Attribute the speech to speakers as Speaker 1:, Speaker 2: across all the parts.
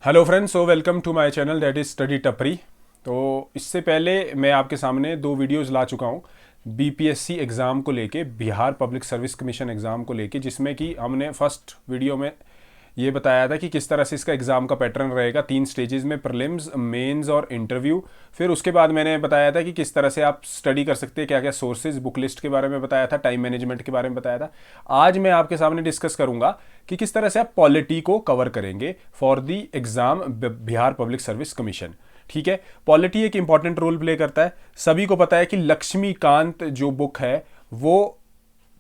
Speaker 1: Hello friends, so welcome to my channel that is study Tapri. तो इससे पहले मैं आपके सामने दो वीडियोस ला चुका हूँ बीपीएससी एग्ज़ाम को लेके, Bihar public service commission exam को लेके, जिसमें कि हमने फर्स्ट वीडियो में ये बताया था कि किस तरह से इसका एग्ज़ाम का पैटर्न रहेगा, 3 स्टेजेस में, प्रीलिम्स, मेंस और इंटरव्यू। फिर उसके बाद मैंने बताया था कि किस तरह से आप स्टडी कर सकते हैं, क्या क्या सोर्सेज, बुक लिस्ट के बारे में बताया था, टाइम मैनेजमेंट के बारे में बताया था। आज मैं आपके सामने डिस्कस करूंगा कि किस तरह से आप पॉलिटी को कवर करेंगे for the exam Bihar public service commission. ठीक है, पॉलिटी एक इंपॉर्टेंट रोल प्ले करता है। सभी को पता है कि लक्ष्मीकांत जो बुक है वो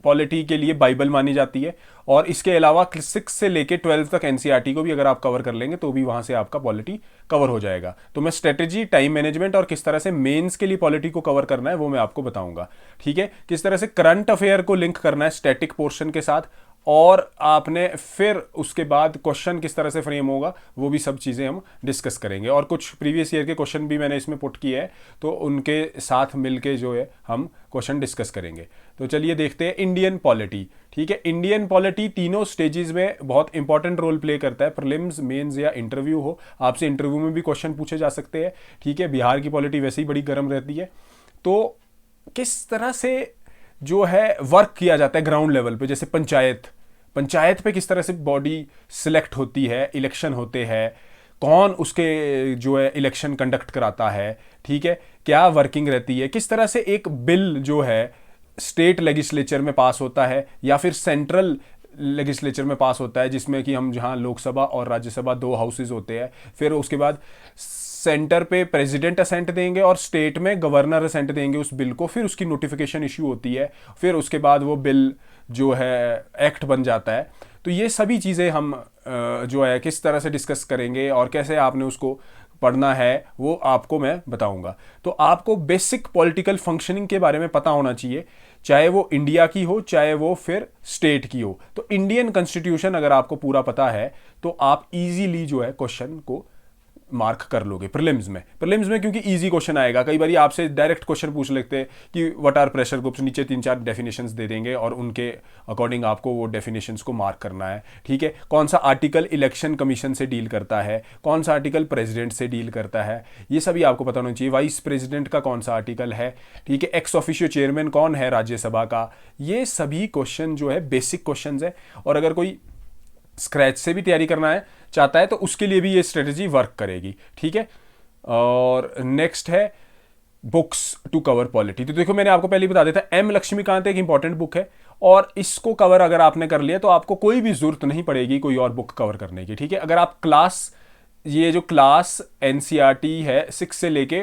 Speaker 1: पॉलिटी के लिए बाइबल मानी जाती है, और इसके अलावा 6 से लेके 12 तक एनसीईआरटी को भी अगर आप कवर कर लेंगे तो भी वहां से आपका पॉलिटी कवर हो जाएगा। तो मैं स्ट्रेटेजी, टाइम मैनेजमेंट और किस तरह से मेंस के लिए पॉलिटी को कवर करना है वो मैं आपको बताऊंगा। ठीक है, किस तरह से करंट अफेयर को लिंक करना है स्टैटिक पोर्शन के साथ, और आपने फिर उसके बाद क्वेश्चन किस तरह से फ्रेम होगा वो भी सब चीज़ें हम डिस्कस करेंगे। और कुछ प्रीवियस ईयर के क्वेश्चन भी मैंने इसमें पुट किए हैं, तो उनके साथ मिलके जो है हम क्वेश्चन डिस्कस करेंगे। तो चलिए देखते हैं इंडियन पॉलिटी। ठीक है, इंडियन पॉलिटी तीनों स्टेजेस में बहुत इंपॉर्टेंट रोल प्ले करता है, प्रीलिम्स, मेंस या इंटरव्यू हो। आपसे इंटरव्यू में भी क्वेश्चन पूछे जा सकते हैं। ठीक है, बिहार की पॉलिटी वैसे ही बड़ी गर्म रहती है। तो किस तरह से जो है वर्क किया जाता है ग्राउंड लेवल पे, जैसे पंचायत पंचायत पे किस तरह से बॉडी सिलेक्ट होती है, इलेक्शन होते हैं, कौन उसके जो है इलेक्शन कंडक्ट कराता है। ठीक है, क्या वर्किंग रहती है, किस तरह से एक बिल जो है स्टेट लेजिस्लेचर में पास होता है या फिर सेंट्रल लेजिस्लेचर में पास होता है, जिसमें कि हम जहां लोकसभा और राज्यसभा दो हाउसेज होते हैं। फिर उसके बाद सेंटर पे प्रेसिडेंट असेंट देंगे और स्टेट में गवर्नर असेंट देंगे उस बिल को, फिर उसकी नोटिफिकेशन इशू होती है, फिर उसके बाद वो बिल जो है एक्ट बन जाता है। तो ये सभी चीज़ें हम जो है किस तरह से डिस्कस करेंगे और कैसे आपने उसको पढ़ना है वो आपको मैं बताऊंगा। तो आपको बेसिक पॉलिटिकल फंक्शनिंग के बारे में पता होना चाहिए, चाहे वो इंडिया की हो चाहे वो फिर स्टेट की हो। तो इंडियन कॉन्स्टिट्यूशन अगर आपको पूरा पता है तो आप इजीली जो है क्वेश्चन को मार्क कर लोगे प्रीलिम्स में क्योंकि इजी क्वेश्चन आएगा। कई बार आपसे डायरेक्ट क्वेश्चन पूछ लेते हैं कि व्हाट आर प्रेशर ग्रुप्स, नीचे 3-4 डेफिनेशंस दे देंगे और उनके अकॉर्डिंग आपको वो डेफिनेशंस को मार्क करना है। ठीक है, कौन सा आर्टिकल इलेक्शन कमीशन से डील करता है, कौन सा आर्टिकल प्रेसिडेंट से डील करता है, ये सभी आपको पता होना चाहिए। वाइस प्रेसिडेंट का कौन सा आर्टिकल है, ठीक है, एक्स ऑफिशियो चेयरमैन कौन है राज्यसभा का, ये सभी क्वेश्चन जो है बेसिक क्वेश्चन है। और अगर कोई स्क्रैच से भी तैयारी करना है चाहता है तो उसके लिए भी ये स्ट्रेटजी वर्क करेगी। ठीक है, और नेक्स्ट है बुक्स टू कवर पॉलिटी। तो देखो, मैंने आपको पहले ही बता दिया था, एम लक्ष्मीकांत एक इंपॉर्टेंट बुक है, और इसको कवर अगर आपने कर लिया तो आपको कोई भी जरूरत नहीं पड़ेगी कोई और बुक कवर करने की। ठीक है, अगर आप ये जो क्लास एनसीईआरटी है 6 से लेके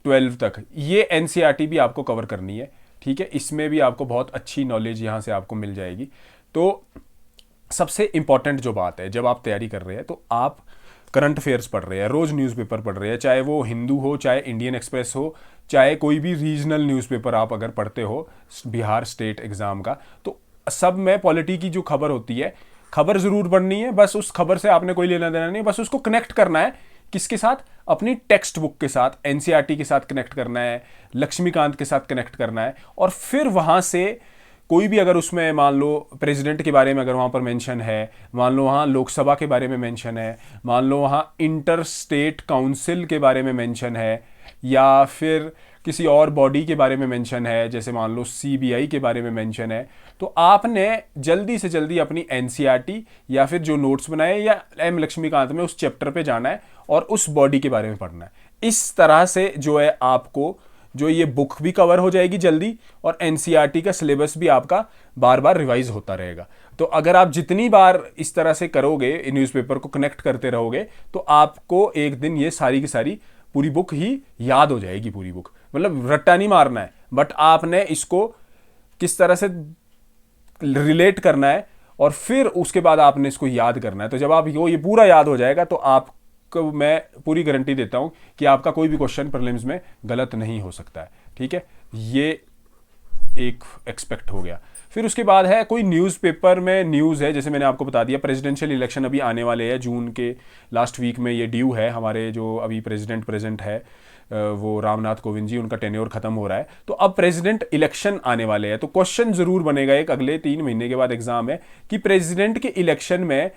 Speaker 1: 12 तक, ये एनसीईआरटी भी आपको कवर करनी है। ठीक है, इसमें भी आपको बहुत अच्छी नॉलेज यहां से आपको मिल जाएगी। तो सबसे इंपॉर्टेंट जो बात है, जब आप तैयारी कर रहे हैं तो आप करंट अफेयर्स पढ़ रहे हैं, रोज न्यूज़पेपर पढ़ रहे हैं, चाहे वो हिंदू हो, चाहे इंडियन एक्सप्रेस हो, चाहे कोई भी रीजनल न्यूज़पेपर आप अगर पढ़ते हो बिहार स्टेट एग्जाम का, तो सब में पॉलिटी की जो खबर होती है, खबर जरूर पढ़नी है। बस उस खबर से आपने कोई लेना देना नहीं, बस उसको कनेक्ट करना है किसके साथ, अपनी टेक्स्ट बुक के साथ, एनसीईआरटी के साथ कनेक्ट करना है, लक्ष्मीकांत के साथ कनेक्ट करना है। और फिर वहां से कोई भी अगर उसमें मान लो प्रेसिडेंट के बारे में अगर वहाँ पर मेंशन है, मान लो वहाँ लोकसभा के बारे में मेंशन है, मान लो वहाँ इंटर स्टेट काउंसिल के बारे में मेंशन है, या फिर किसी और बॉडी के बारे में मेंशन है, जैसे मान लो सीबीआई के बारे में मेंशन है, तो आपने जल्दी से जल्दी अपनी एनसीईआरटी या फिर जो नोट्स बनाए या एम लक्ष्मीकांत में उस चैप्टर पे जाना है और उस बॉडी के बारे में पढ़ना है। इस तरह से जो है आपको जो ये बुक भी कवर हो जाएगी जल्दी, और एनसीईआरटी का सिलेबस भी आपका बार बार रिवाइज होता रहेगा। तो अगर आप जितनी बार इस तरह से करोगे, न्यूज़पेपर को कनेक्ट करते रहोगे, तो आपको एक दिन ये सारी की सारी पूरी बुक ही याद हो जाएगी। पूरी बुक मतलब रट्टा नहीं मारना है, बट आपने इसको किस तरह से रिलेट करना है और फिर उसके बाद आपने इसको याद करना है। तो जब आप ये पूरा याद हो जाएगा तो आप को मैं पूरी गारंटी देता हूं कि आपका कोई भी क्वेश्चन प्रीलिम्स में गलत नहीं हो सकता है। ठीक है, ये एक एक्सपेक्ट हो गया। फिर उसके बाद है कोई न्यूज़पेपर में न्यूज़ है, जैसे मैंने आपको बता दिया प्रेसिडेंशियल इलेक्शन अभी आने वाले हैं, जून के लास्ट वीक में ये ड्यू है। हमारे जो अभी प्रेसिडेंट प्रेजेंट है वो रामनाथ कोविंद जी, उनका टेन्योर खत्म हो रहा है, तो अब प्रेसिडेंट इलेक्शन आने वाले हैं। तो क्वेश्चन जरूर बनेगा एक, अगले 3 महीने के बाद एग्जाम है, कि प्रेसिडेंट के इलेक्शन में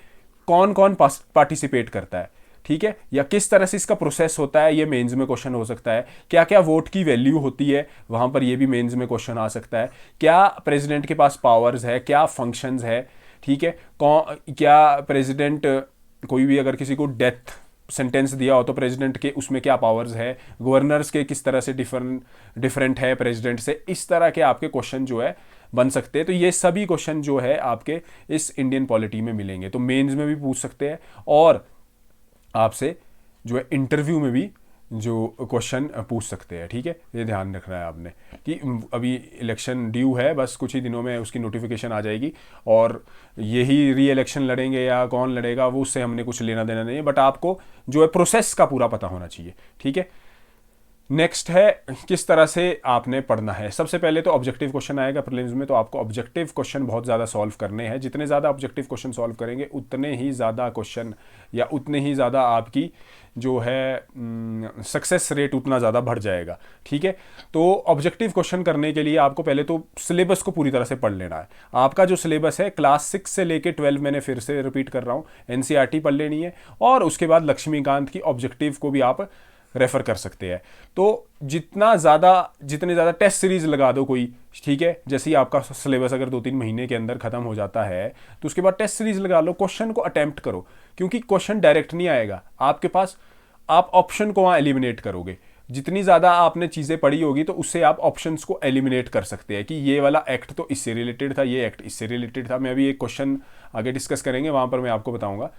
Speaker 1: कौन कौन पार्टिसिपेट करता है। ठीक है, या किस तरह से इसका प्रोसेस होता है, ये मेंस में क्वेश्चन हो सकता है। क्या क्या वोट की वैल्यू होती है, वहां पर ये भी मेंस में क्वेश्चन आ सकता है। क्या प्रेसिडेंट के पास पावर्स है, क्या फंक्शंस है, ठीक है, कौन क्या प्रेसिडेंट, कोई भी अगर किसी को डेथ सेंटेंस दिया हो तो प्रेसिडेंट के उसमें क्या पावर्स है, गवर्नर्स के किस तरह से डिफरेंट है प्रेसिडेंट से, इस तरह के आपके क्वेश्चन जो है बन सकते हैं। तो ये सभी क्वेश्चन जो है आपके इस इंडियन पॉलिटी में मिलेंगे, तो मेंस में भी पूछ सकते हैं और आपसे जो है इंटरव्यू में भी जो क्वेश्चन पूछ सकते हैं। ठीक है, ये ध्यान रखना है आपने कि अभी इलेक्शन ड्यू है, बस कुछ ही दिनों में उसकी नोटिफिकेशन आ जाएगी और यही री इलेक्शन लड़ेंगे या कौन लड़ेगा वो उससे हमने कुछ लेना देना नहीं है, बट आपको जो है प्रोसेस का पूरा पता होना चाहिए। ठीक है, नेक्स्ट है किस तरह से आपने पढ़ना है। सबसे पहले तो ऑब्जेक्टिव क्वेश्चन आएगा प्रीलिम्स में, तो आपको ऑब्जेक्टिव क्वेश्चन बहुत ज़्यादा सॉल्व करने हैं। जितने ज़्यादा ऑब्जेक्टिव क्वेश्चन सॉल्व करेंगे उतने ही ज़्यादा क्वेश्चन या उतने ही ज़्यादा आपकी जो है सक्सेस रेट उतना ज़्यादा बढ़ जाएगा। ठीक है, तो ऑब्जेक्टिव क्वेश्चन करने के लिए आपको पहले तो सिलेबस को पूरी तरह से पढ़ लेना है। आपका जो सिलेबस है क्लास 6 से लेके 12, मैंने फिर से रिपीट कर रहा हूँ, एनसीईआरटी पढ़ लेनी है और उसके बाद लक्ष्मीकांत की ऑब्जेक्टिव को भी आप रेफर कर सकते हैं। तो जितने ज़्यादा टेस्ट सीरीज लगा दो कोई, ठीक है, जैसे ही आपका सिलेबस अगर 2-3 महीने के अंदर खत्म हो जाता है तो उसके बाद टेस्ट सीरीज लगा लो, क्वेश्चन को अटेम्प्ट करो, क्योंकि क्वेश्चन डायरेक्ट नहीं आएगा आपके पास, आप ऑप्शन को वहाँ एलिमिनेट करोगे। जितनी ज़्यादा आपने चीज़ें पढ़ी होगी तो उससे आप ऑप्शंस को एलिमिनेट कर सकते हैं कि ये वाला एक्ट तो इससे रिलेटेड था, ये एक्ट इससे रिलेटेड था। मैं अभी एक क्वेश्चन आगे डिस्कस करेंगे, वहाँ पर मैं आपको बताऊँगा।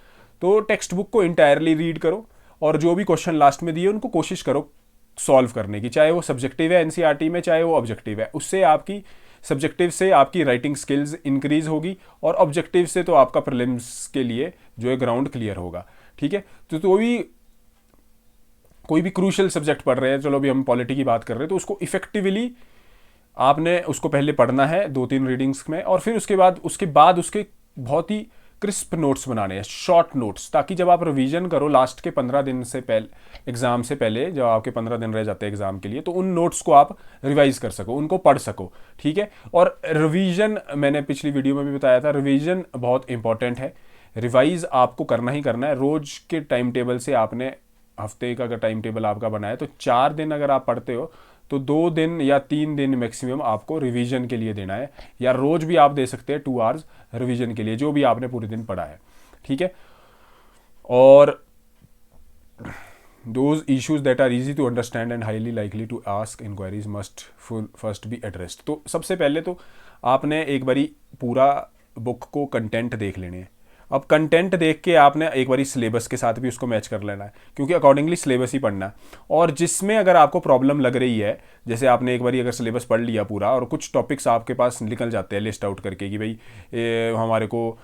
Speaker 1: तो टेक्स्ट बुक को इंटायरली रीड करो और जो भी क्वेश्चन लास्ट में दिए उनको कोशिश करो सॉल्व करने की, चाहे वो सब्जेक्टिव है एनसीईआरटी में, चाहे वो ऑब्जेक्टिव है। उससे आपकी सब्जेक्टिव से आपकी राइटिंग स्किल्स इंक्रीज होगी और ऑब्जेक्टिव से तो आपका प्रीलिम्स के लिए जो है ग्राउंड क्लियर होगा। ठीक है, तो कोई भी क्रूशियल सब्जेक्ट पढ़ रहे हैं, चलो अभी हम पॉलिटी की बात कर रहे हैं, तो उसको इफेक्टिवली आपने उसको पहले पढ़ना है 2-3 रीडिंग्स में, और फिर उसके बाद उसके बहुत ही क्रिस्प नोट्स बनाने हैं, शॉर्ट नोट्स, ताकि जब आप रिवीजन करो लास्ट के 15 दिन से पहले, एग्जाम से पहले जब आपके 15 दिन रह जाते हैं एग्जाम के लिए, तो उन नोट्स को आप रिवाइज कर सको, उनको पढ़ सको। ठीक है, और रिवीजन मैंने पिछली वीडियो में भी बताया था, रिवीजन बहुत इंपॉर्टेंट है। रिवाइज आपको करना ही करना है। रोज के टाइम टेबल से आपने, हफ्ते का अगर टाइम टेबल आपका बना है तो 4 दिन अगर आप पढ़ते हो तो 2 दिन या 3 दिन मैक्सिमम आपको रिवीजन के लिए देना है, या रोज भी आप दे सकते हैं 2 आवर्स रिवीजन के लिए, जो भी आपने पूरे दिन पढ़ा है। ठीक है, और those issues that are easy to understand and highly likely to ask inquiries must first be addressed। तो सबसे पहले तो आपने एक बारी पूरा बुक को कंटेंट देख लेने हैं। अब कंटेंट देख के आपने एक बारी सिलेबस के साथ भी उसको मैच कर लेना है, क्योंकि अकॉर्डिंगली सिलेबस ही पढ़ना है। और जिसमें अगर आपको प्रॉब्लम लग रही है, जैसे आपने एक बारी अगर सिलेबस पढ़ लिया पूरा और कुछ टॉपिक्स आपके पास निकल जाते हैं लिस्ट आउट करके कि भाई हमारे को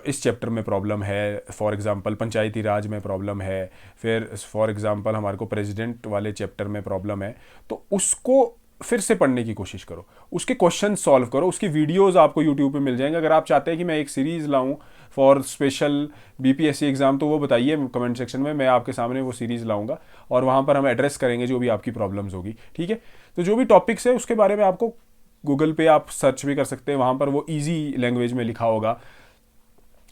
Speaker 1: इस चैप्टर में प्रॉब्लम है, फॉर एग्जांपल पंचायती राज में प्रॉब्लम है, फिर फॉर एग्जांपल हमारे को प्रेसिडेंट वाले चैप्टर में प्रॉब्लम है, तो उसको फिर से पढ़ने की कोशिश करो, उसके क्वेश्चन सॉल्व करो। उसकी वीडियोस आपको यूट्यूब पे मिल जाएंगे। अगर आप चाहते हैं कि मैं एक सीरीज़ लाऊं फॉर स्पेशल बीपीएससी एग्जाम, तो वो बताइए कमेंट सेक्शन में, मैं आपके सामने वो सीरीज़ लाऊंगा और वहाँ पर हम एड्रेस करेंगे जो भी आपकी प्रॉब्लम्स होगी। ठीक है, तो जो भी टॉपिक्स है उसके बारे में आपको गूगल पे आप सर्च भी कर सकते हैं, वहाँ पर वो ईजी लैंग्वेज में लिखा होगा,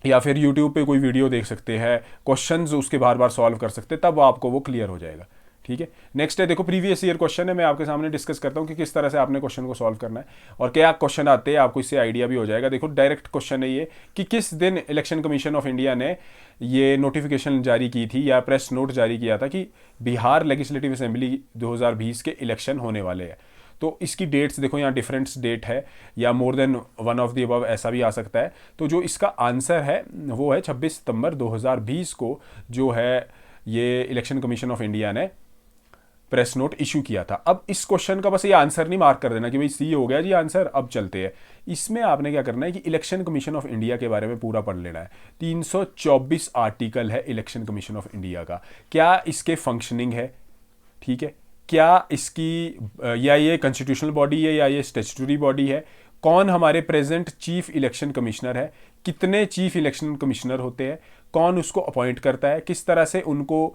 Speaker 1: या फिर यूट्यूब पे कोई वीडियो देख सकते हैं, क्वेश्चंस उसके बार बार सॉल्व कर सकते हैं, तब आपको वो क्लियर हो जाएगा। ठीक है, नेक्स्ट है, देखो प्रीवियस ईयर क्वेश्चन है, मैं आपके सामने डिस्कस करता हूँ कि किस तरह से आपने क्वेश्चन को सॉल्व करना है और क्या क्वेश्चन आते हैं, आपको इससे आइडिया भी हो जाएगा। देखो डायरेक्ट क्वेश्चन है ये कि किस दिन इलेक्शन कमीशन ऑफ इंडिया ने ये नोटिफिकेशन जारी की थी या प्रेस नोट जारी किया था कि बिहार लेजिस्लेटिव असेंबली 2020 के इलेक्शन होने वाले हैं। तो इसकी डेट्स देखो, यहाँ डिफरेंट डेट है या more than one of the above ऐसा भी आ सकता है। तो जो इसका आंसर है वो है 26 सितंबर 2020 को जो है ये इलेक्शन कमीशन ऑफ इंडिया ने प्रेस नोट इशू किया था। अब इस क्वेश्चन का बस ये आंसर नहीं मार्क कर देना कि भाई सी हो गया जी आंसर, अब चलते हैं। इसमें आपने क्या करना है कि इलेक्शन कमीशन ऑफ इंडिया के बारे में पूरा पढ़ लेना है। 324 आर्टिकल है इलेक्शन कमीशन ऑफ इंडिया का, क्या इसके फंक्शनिंग है, ठीक है, क्या इसकी या ये कॉन्स्टिट्यूशनल बॉडी है या ये स्टैट्यूटरी बॉडी है, कौन हमारे प्रेजेंट चीफ इलेक्शन कमिश्नर है, कितने चीफ इलेक्शन कमिश्नर होते हैं, कौन उसको अपॉइंट करता है, किस तरह से उनको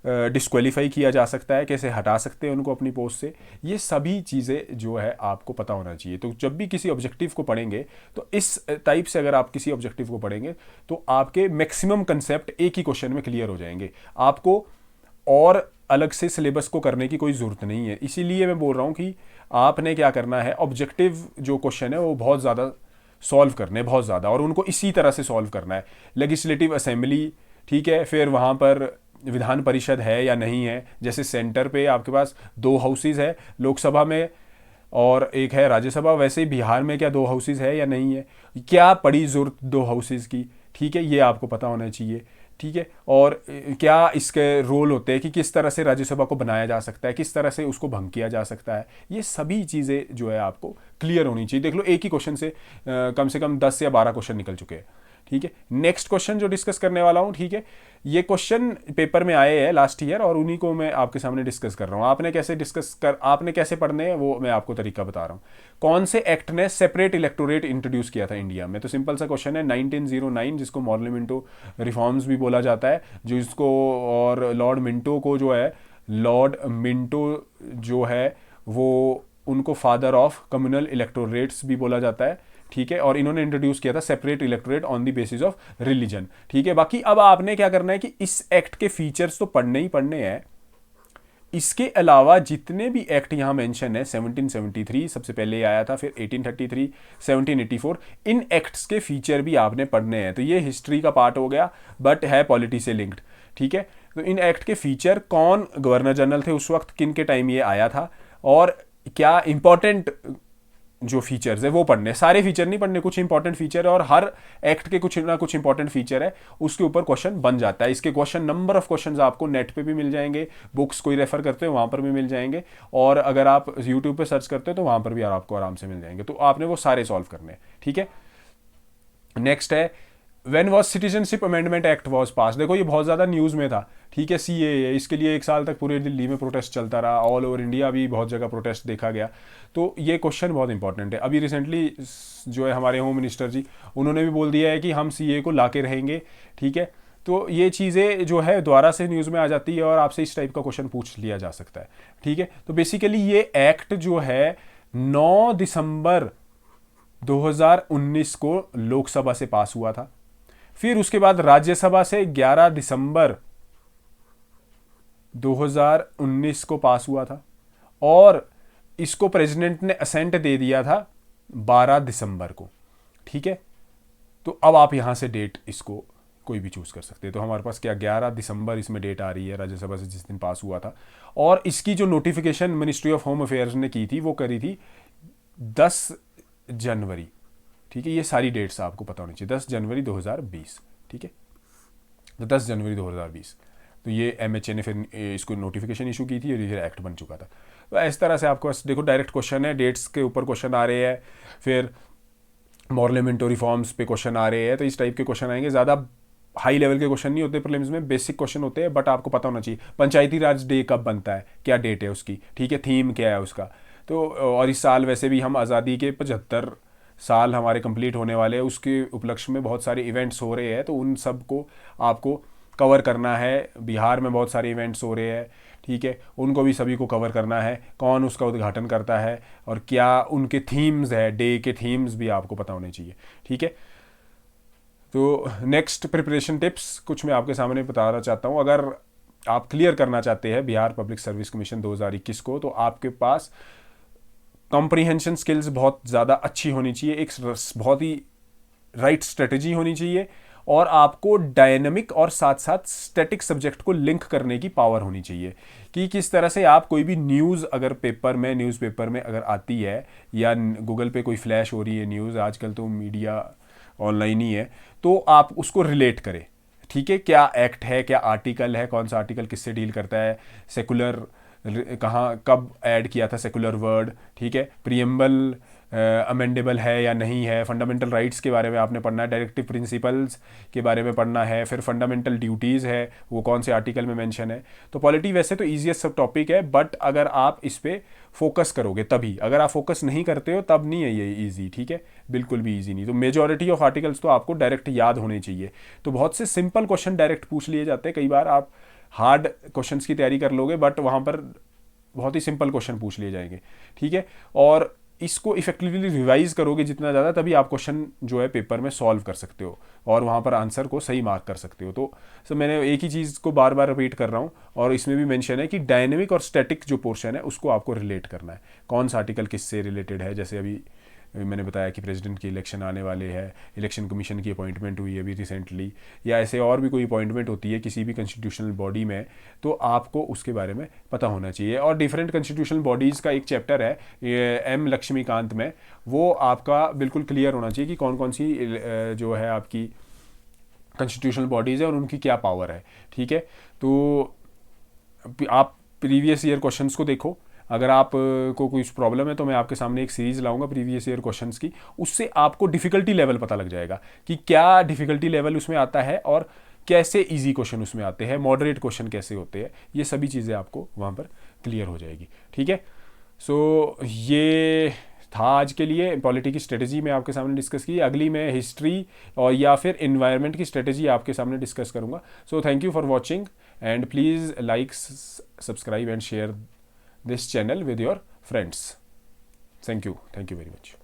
Speaker 1: डिस्क्वालीफाई किया जा सकता है, कैसे हटा सकते हैं उनको अपनी पोस्ट से, ये सभी चीज़ें जो है आपको पता होना चाहिए। तो जब भी किसी ऑब्जेक्टिव को पढ़ेंगे तो इस टाइप से अगर आप किसी ऑब्जेक्टिव को पढ़ेंगे तो आपके मैक्सिमम कंसेप्ट एक ही क्वेश्चन में क्लियर हो जाएंगे, आपको और अलग से सिलेबस को करने की कोई ज़रूरत नहीं है। इसीलिए मैं बोल रहा हूँ कि आपने क्या करना है, ऑब्जेक्टिव जो क्वेश्चन है वो बहुत ज़्यादा सॉल्व करने, बहुत ज़्यादा, और उनको इसी तरह से सॉल्व करना है। लेजिस्लेटिव असेंबली, ठीक है, फिर वहाँ पर विधान परिषद है या नहीं है, जैसे सेंटर पे आपके पास 2 हाउसेज है लोकसभा में और एक है राज्यसभा, वैसे ही बिहार में क्या 2 हाउसेज है या नहीं है, क्या पड़ी ज़रूरत 2 हाउसेज की, ठीक है, ये आपको पता होना चाहिए, ठीक है। और क्या इसके रोल होते हैं कि किस तरह से राज्यसभा को बनाया जा सकता है, किस तरह से उसको भंग किया जा सकता है, ये सभी चीज़ें जो है आपको क्लियर होनी चाहिए। देख लो एक ही क्वेश्चन से कम 10 या 12 क्वेश्चन निकल चुके हैं, ठीक है। नेक्स्ट क्वेश्चन जो डिस्कस करने वाला हूँ, ठीक है, ये क्वेश्चन पेपर में आए हैं लास्ट ईयर और उन्हीं को मैं आपके सामने डिस्कस कर रहा हूँ। आपने कैसे पढ़ने हैं वो मैं आपको तरीका बता रहा हूँ। कौन से एक्ट ने सेपरेट इलेक्टोरेट इंट्रोड्यूस किया था इंडिया में? तो सिंपल सा क्वेश्चन है, 1909, जिसको मॉडल मिंटो रिफॉर्म्स भी बोला जाता है, जो इसको, और लॉर्ड मिंटो जो है वो, उनको फादर ऑफ कम्युनल इलेक्टोरेट्स भी बोला जाता है, ठीक है। और इन्होंने इंट्रोड्यूस किया था separate electorate on the basis of religion, ठीक है। बाकी अब आपने क्या करना है कि इस एक्ट के फीचर्स तो पढ़ने ही पढ़ने हैं, इसके अलावा जितने भी एक्ट यहां मेंशन है, 1773 सबसे पहले आया था, फिर 1833, 1784, इन एक्ट्स के फीचर भी आपने पढ़ने हैं। तो ये हिस्ट्री का पार्ट हो गया बट है पॉलिटी से लिंक्ड, ठीक है। तो इन एक्ट के फीचर, कौन गवर्नर जनरल थे उस वक्त, किन के टाइम ये आया था, और क्या इंपॉर्टेंट जो फीचर्स है वो पढ़ने, सारे फीचर नहीं पढ़ने, कुछ इंपॉर्टेंट फीचर है और हर एक्ट के कुछ ना कुछ इंपॉर्टेंट फीचर है, उसके ऊपर क्वेश्चन बन जाता है। इसके क्वेश्चन, नंबर ऑफ क्वेश्चंस आपको नेट पे भी मिल जाएंगे, बुक्स कोई रेफर करते हो वहां पर भी मिल जाएंगे, और अगर आप यूट्यूब पे सर्च करते हो तो वहां पर भी आपको आराम से मिल जाएंगे। तो आपने वो सारे सॉल्व करने, ठीक है। नेक्स्ट है, when was citizenship amendment act was pass. देखो ये बहुत ज़्यादा न्यूज़ में था, ठीक है, सीएए, इसके लिए 1 साल तक पूरे दिल्ली में प्रोटेस्ट चलता रहा, ऑल ओवर इंडिया भी बहुत जगह प्रोटेस्ट देखा गया। तो ये क्वेश्चन बहुत इंपॉर्टेंट है। अभी रिसेंटली जो है हमारे होम मिनिस्टर जी, उन्होंने भी बोल दिया है कि हम सीएए को ला के रहेंगे, ठीक है। तो ये चीज़ें जो है दोबारा से न्यूज़ में आ जाती है और आपसे इस टाइप का क्वेश्चन पूछ लिया जा सकता है, ठीक है। तो बेसिकली ये एक्ट जो है 9 दिसंबर 2019 को लोकसभा से पास हुआ था, फिर उसके बाद राज्यसभा से 11 दिसंबर 2019 को पास हुआ था, और इसको प्रेसिडेंट ने असेंट दे दिया था 12 दिसंबर को, ठीक है। तो अब आप यहां से डेट इसको कोई भी चूज कर सकते हैं। तो हमारे पास क्या 11 दिसंबर इसमें डेट आ रही है राज्यसभा से जिस दिन पास हुआ था, और इसकी जो notification ministry of home affairs ने की थी वो करी थी 10 जनवरी, ठीक है। ये सारी डेट्स आपको पता होनी चाहिए, 10 जनवरी 2020, ठीक है। तो 10 जनवरी 2020, तो ये एमएचए ने फिर इसको नोटिफिकेशन इशू की थी और ये एक्ट बन चुका था। तो इस तरह से आपको देखो डायरेक्ट क्वेश्चन है, डेट्स के ऊपर क्वेश्चन आ रहे हैं, फिर मॉर्लेमेंटो रिफॉर्म्स पे क्वेश्चन आ रहे हैं, तो इस टाइप के क्वेश्चन आएंगे। ज़्यादा हाई लेवल के क्वेश्चन नहीं होते प्रीलिम्स में, बेसिक क्वेश्चन होते हैं, बट आपको पता होना चाहिए पंचायती राज डे कब बनता है, क्या डेट है उसकी, ठीक है, थीम क्या है उसका। तो और इस साल वैसे भी हम आज़ादी के 75 साल हमारे कंप्लीट होने वाले हैं, उसके उपलक्ष्य में बहुत सारे इवेंट्स हो रहे हैं, तो उन सब को आपको कवर करना है। बिहार में बहुत सारे इवेंट्स हो रहे हैं, ठीक है, उनको भी सभी को कवर करना है, कौन उसका उद्घाटन करता है और क्या उनके थीम्स है, डे के थीम्स भी आपको पता होने चाहिए, ठीक है। तो नेक्स्ट प्रिपरेशन टिप्स कुछ मैं आपके सामने बताना चाहता हूँ। अगर आप क्लियर करना चाहते हैं बिहार पब्लिक सर्विस कमीशन 2021 को, तो आपके पास कॉम्प्रीहेंशन स्किल्स बहुत ज़्यादा अच्छी होनी चाहिए, एक बहुत ही राइट स्ट्रेटजी होनी चाहिए, और आपको डायनामिक और साथ साथ स्टैटिक सब्जेक्ट को लिंक करने की पावर होनी चाहिए कि किस तरह से आप कोई भी न्यूज़ अगर न्यूज़पेपर में अगर आती है या गूगल पे कोई फ्लैश हो रही है न्यूज़, आजकल तो मीडिया ऑनलाइन ही है, तो आप उसको रिलेट करें, ठीक है। क्या एक्ट है, क्या आर्टिकल है, कौन सा आर्टिकल किससे डील करता है, सेकुलर कहाँ कब ऐड किया था सेकुलर वर्ड, ठीक है, प्रीएम्बल अमेंडेबल है या नहीं है, फंडामेंटल राइट्स के बारे में आपने पढ़ना है, डायरेक्टिव प्रिंसिपल्स के बारे में पढ़ना है, फिर फंडामेंटल ड्यूटीज़ है वो कौन से आर्टिकल में मेंशन है। तो पॉलिटी वैसे तो ईजीएस्ट सब टॉपिक है, बट अगर आप इस पर फोकस करोगे तभी, अगर आप फोकस नहीं करते हो तब नहीं है ये ईजी, ठीक है, बिल्कुल भी ईजी नहीं। तो मेजॉरिटी ऑफ आर्टिकल्स तो आपको डायरेक्ट याद होने चाहिए। तो बहुत से सिंपल क्वेश्चन डायरेक्ट पूछ लिए जाते हैं, कई बार आप हार्ड क्वेश्चंस की तैयारी कर लोगे बट वहाँ पर बहुत ही सिंपल क्वेश्चन पूछ लिए जाएंगे, ठीक है। और इसको इफेक्टिवली रिवाइज करोगे जितना ज़्यादा, तभी आप क्वेश्चन जो है पेपर में सॉल्व कर सकते हो और वहाँ पर आंसर को सही मार्क कर सकते हो। तो सर मैंने एक ही चीज़ को बार बार रिपीट कर रहा हूँ, और इसमें भी मेंशन है कि डायनेमिक और स्टैटिक जो पोर्शन है उसको आपको रिलेट करना है, कौन सा आर्टिकल किससे रिलेटेड है। जैसे अभी मैंने बताया कि प्रेसिडेंट की इलेक्शन आने वाले हैं, इलेक्शन कमीशन की अपॉइंटमेंट हुई है अभी रिसेंटली, या ऐसे और भी कोई अपॉइंटमेंट होती है किसी भी कॉन्स्टिट्यूशनल बॉडी में, तो आपको उसके बारे में पता होना चाहिए। और डिफरेंट कॉन्स्टिट्यूशनल बॉडीज़ का एक चैप्टर है एम लक्ष्मीकांत में, वो आपका बिल्कुल क्लियर होना चाहिए कि कौन कौन सी जो है आपकी कॉन्स्टिट्यूशनल बॉडीज़ है और उनकी क्या पावर है, ठीक है। तो आप प्रीवियस ईयर क्वेश्चंस को देखो, अगर आप को कोई प्रॉब्लम है तो मैं आपके सामने एक सीरीज लाऊंगा प्रीवियस ईयर क्वेश्चंस की, उससे आपको डिफ़िकल्टी लेवल पता लग जाएगा कि क्या डिफ़िकल्टी लेवल उसमें आता है और कैसे इजी क्वेश्चन उसमें आते हैं, मॉडरेट क्वेश्चन कैसे होते हैं, ये सभी चीज़ें आपको वहाँ पर क्लियर हो जाएगी, ठीक है। सो ये था आज के लिए पॉलिटी की स्ट्रेटजी मैं आपके सामने डिस्कस की। अगली मैं हिस्ट्री और या फिर इन्वायरमेंट की स्ट्रेटजी आपके सामने डिस्कस करूँगा। So thank you for watching and please like, subscribe and share this channel with your friends. Thank you very much.